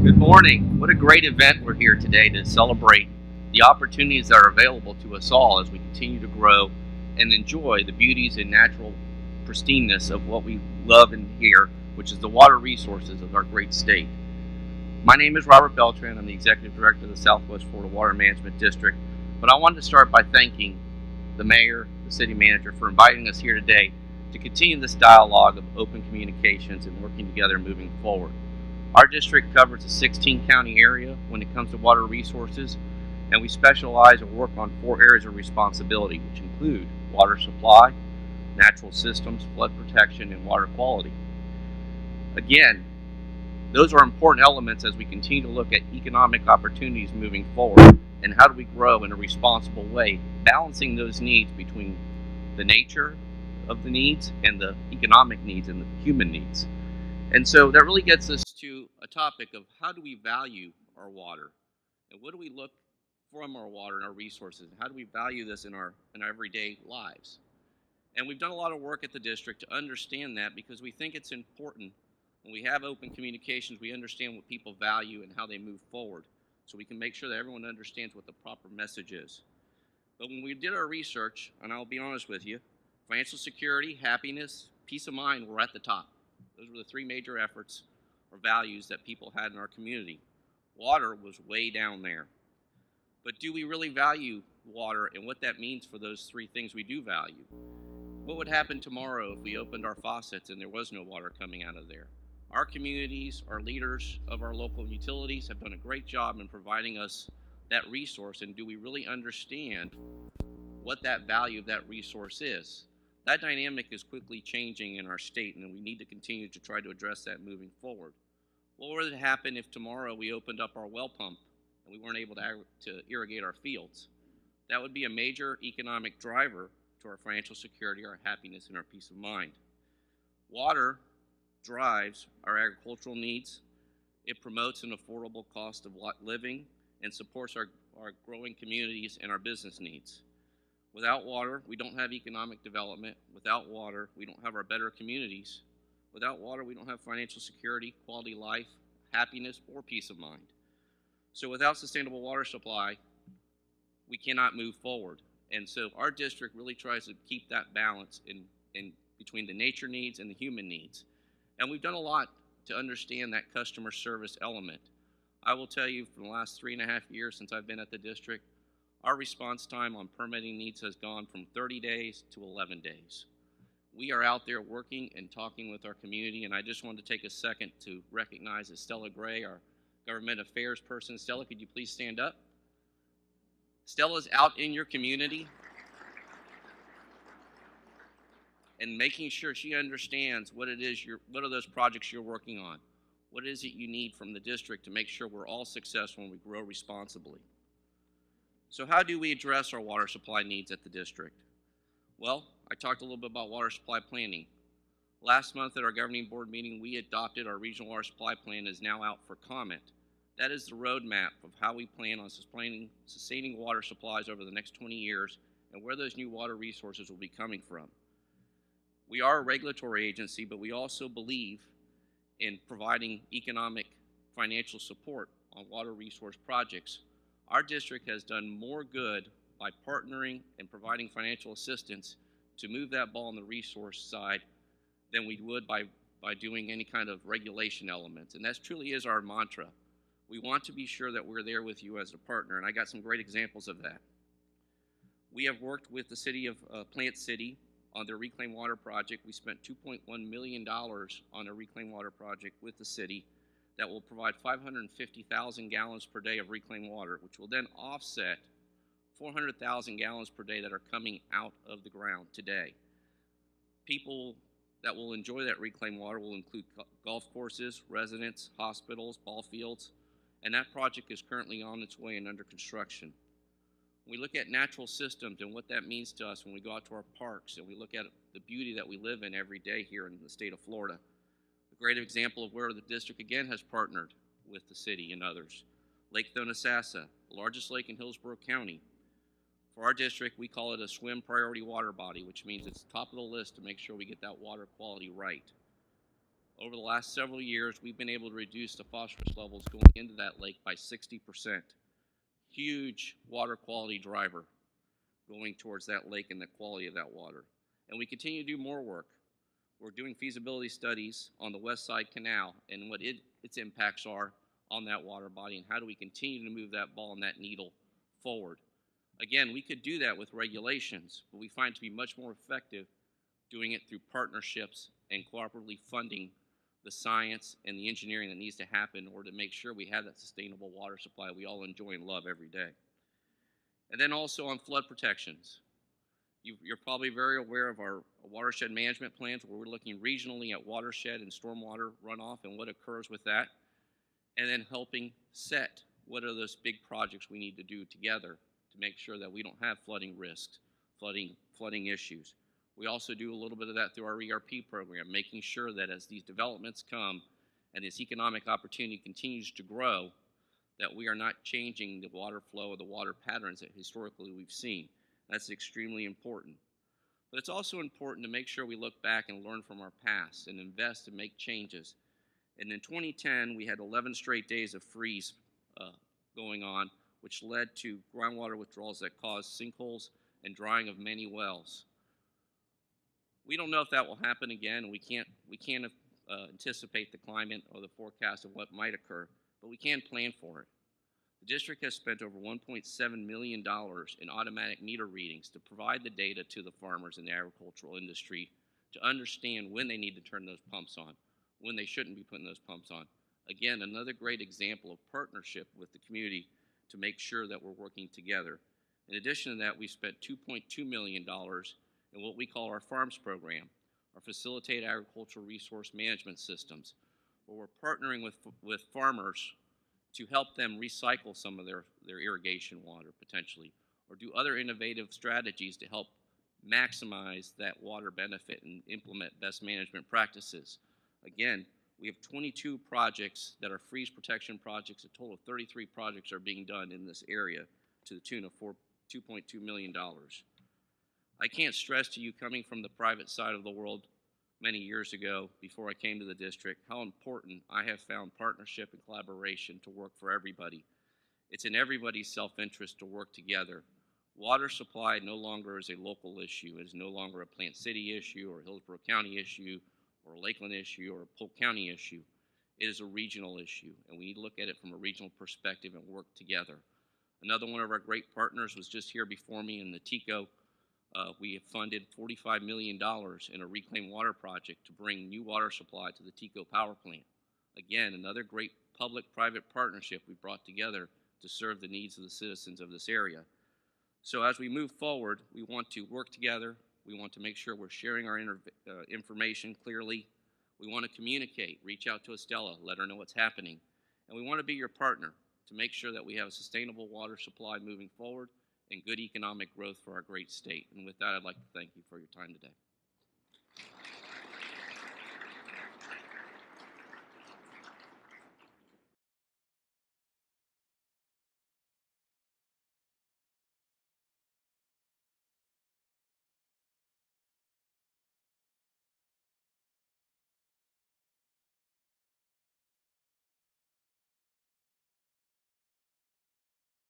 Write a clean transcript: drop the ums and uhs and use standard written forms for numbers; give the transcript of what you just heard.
Good morning. What a great event we're here today to celebrate the opportunities that are available to us all as we continue to grow and enjoy the beauties and natural pristineness of what we love and here, which is the water resources of our great state. My name is Robert Beltran. I'm the Executive Director of the Southwest Florida Water Management District, but I wanted to start by thanking the Mayor, the City Manager for inviting us here today to continue this dialogue of open communications and working together moving forward. Our district covers a 16-county area when it comes to water resources, and we specialize or work on 4 areas of responsibility, which include water supply, natural systems, flood protection, and water quality. Again, those are important elements as we continue to look at economic opportunities moving forward and how do we grow in a responsible way, balancing those needs between the nature of the needs and the economic needs and the human needs. And so that really gets us to a topic of how do we value our water and what do we look from our water and our resources, and how do we value this in our everyday lives. And we've done a lot of work at the district to understand that because we think it's important when we have open communications, we understand what people value and how they move forward so we can make sure that everyone understands what the proper message is. But when we did our research, and I'll be honest with you, financial security, happiness, peace of mind were at the top. Those were the 3 major efforts or values that people had in our community. Water was way down there. But do we really value water and what that means for those 3 things we do value? What would happen tomorrow if we opened our faucets and there was no water coming out of there? Our communities, our leaders of our local utilities have done a great job in providing us that resource, and do we really understand what that value of that resource is? That dynamic is quickly changing in our state, and we need to continue to try to address that moving forward. What would happen if tomorrow we opened up our well pump and we weren't able to irrigate our fields? That would be a major economic driver to our financial security, our happiness, and our peace of mind. Water drives our agricultural needs. It promotes an affordable cost of living and supports our growing communities and our business needs. Without water, we don't have economic development. Without water, we don't have our better communities. Without water, we don't have financial security, quality life, happiness, or peace of mind. So without sustainable water supply, we cannot move forward. And so our district really tries to keep that balance in between the nature needs and the human needs. And we've done a lot to understand that customer service element. I will tell you, from the last 3.5 years since I've been at the district, our response time on permitting needs has gone from 30 days to 11 days. We are out there working and talking with our community, and I just wanted to take a second to recognize Stella Gray, our government affairs person. Stella, could you please stand up? Stella's out in your community and making sure she understands what it is what are those projects you're working on? What is it you need from the district to make sure we're all successful and we grow responsibly? So how do we address our water supply needs at the district? Well, I talked a little bit about water supply planning. Last month at our governing board meeting, we adopted our regional water supply plan is now out for comment. That is the roadmap of how we plan on sustaining water supplies over the next 20 years and where those new water resources will be coming from. We are a regulatory agency, but we also believe in providing economic financial support on water resource projects. Our district has done more good by partnering and providing financial assistance to move that ball on the resource side than we would by doing any kind of regulation elements. And that truly is our mantra. We want to be sure that we're there with you as a partner, and I got some great examples of that. We have worked with the city of Plant City on their Reclaim Water project. We spent $2.1 million on a Reclaim Water project with the city that will provide 550,000 gallons per day of reclaimed water, which will then offset 400,000 gallons per day that are coming out of the ground today. People that will enjoy that reclaimed water will include golf courses, residents, hospitals, ball fields, and that project is currently on its way and under construction. When we look at natural systems and what that means to us when we go out to our parks and we look at the beauty that we live in every day here in the state of Florida, a great example of where the district again has partnered with the city and others. Lake Thonotassa, the largest lake in Hillsborough County. For our district, we call it a swim priority water body, which means it's top of the list to make sure we get that water quality right. Over the last several years, we've been able to reduce the phosphorus levels going into that lake by 60%. Huge water quality driver going towards that lake and the quality of that water. And we continue to do more work. We're doing feasibility studies on the West Side Canal and what its impacts are on that water body, and how do we continue to move that ball and that needle forward. Again, we could do that with regulations, but we find it to be much more effective doing it through partnerships and cooperatively funding the science and the engineering that needs to happen in order to make sure we have that sustainable water supply we all enjoy and love every day. And then also on flood protections. You're probably very aware of our watershed management plans, where we're looking regionally at watershed and stormwater runoff and what occurs with that, and then helping set what are those big projects we need to do together to make sure that we don't have flooding risks, flooding issues. We also do a little bit of that through our ERP program, making sure that as these developments come and this economic opportunity continues to grow, that we are not changing the water flow or the water patterns that historically we've seen. That's extremely important. But it's also important to make sure we look back and learn from our past and invest and make changes. And in 2010, we had 11 straight days of freeze going on, which led to groundwater withdrawals that caused sinkholes and drying of many wells. We don't know if that will happen again, and we can't anticipate the climate or the forecast of what might occur, but we can plan for it. The district has spent over $1.7 million in automatic meter readings to provide the data to the farmers in the agricultural industry to understand when they need to turn those pumps on, when they shouldn't be putting those pumps on. Again, another great example of partnership with the community to make sure that we're working together. In addition to that, we spent $2.2 million in what we call our FARMS program, our Facilitated Agricultural Resource Management Systems, where we're partnering with farmers to help them recycle some of their irrigation water potentially, or do other innovative strategies to help maximize that water benefit and implement best management practices. Again, we have 22 projects that are freeze protection projects. A total of 33 projects are being done in this area to the tune of $2.2 million. I can't stress to you, coming from the private side of the world many years ago, before I came to the district, how important I have found partnership and collaboration to work for everybody. It's in everybody's self-interest to work together. Water supply no longer is a local issue. It is no longer a Plant City issue or a Hillsborough County issue or a Lakeland issue or a Polk County issue. It is a regional issue, and we need to look at it from a regional perspective and work together. Another one of our great partners was just here before me in the TECO. We have funded $45 million in a reclaimed water project to bring new water supply to the TECO power plant. Again, another great public-private partnership we brought together to serve the needs of the citizens of this area. So as we move forward, we want to work together. We want to make sure we're sharing our information clearly. We want to communicate, reach out to Estella, let her know what's happening. And we want to be your partner to make sure that we have a sustainable water supply moving forward and good economic growth for our great state. And with that, I'd like to thank you for your time today.